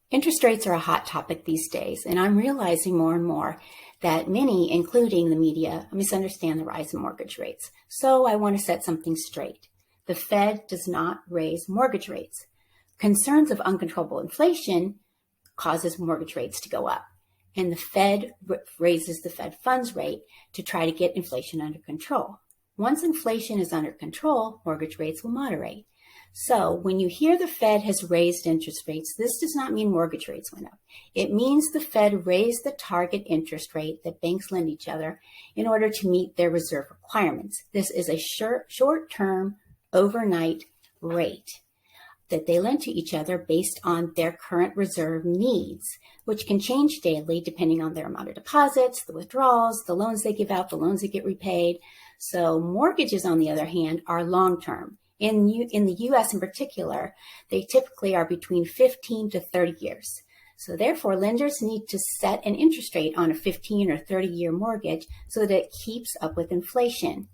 Interest rates are a hot topic these days, and I'm realizing more and more that many, including the media, misunderstand the rise in mortgage rates. So I want to set something straight. The Fed does not raise mortgage rates. Concerns of uncontrollable inflation causes mortgage rates to go up, and the Fed raises the Fed funds rate to try to get inflation under control. Once inflation is under control, mortgage rates will moderate. So when you hear the Fed has raised interest rates, this does not mean mortgage rates went up. It means the Fed raised the target interest rate that banks lend each other in order to meet their reserve requirements. This is a short-term, overnight rate that they lend to each other based on their current reserve needs, which can change daily depending on their amount of deposits, the withdrawals, the loans they give out, the loans that get repaid. So mortgages, on the other hand, are long-term. In the U.S. in particular, they typically are between 15 to 30 years. So therefore, lenders need to set an interest rate on a 15 or 30-year mortgage so that it keeps up with inflation.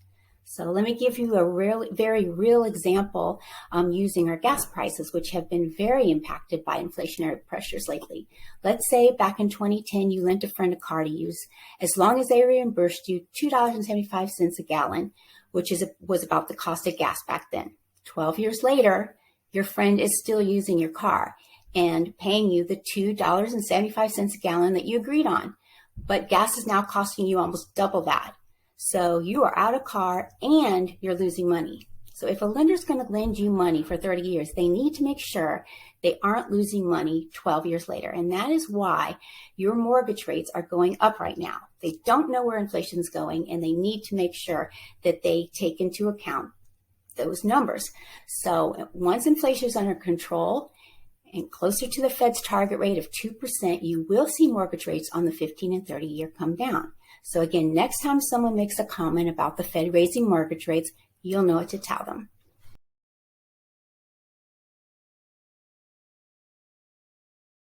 So let me give you a very real example using our gas prices, which have been very impacted by inflationary pressures lately. Let's say back in 2010, you lent a friend a car to use. As long as they reimbursed you $2.75 a gallon, which was about the cost of gas back then. 12 years later, your friend is still using your car and paying you the $2.75 a gallon that you agreed on. But gas is now costing you almost double that. So you are out of car and you're losing money. So if a lender is going to lend you money for 30 years, they need to make sure they aren't losing money 12 years later. And that is why your mortgage rates are going up right now. They don't know where inflation is going, and they need to make sure that they take into account those numbers. So once inflation is under control and closer to the Fed's target rate of 2%, you will see mortgage rates on the 15 and 30 year come down. So again, next time someone makes a comment about the Fed raising mortgage rates, you'll know what to tell them.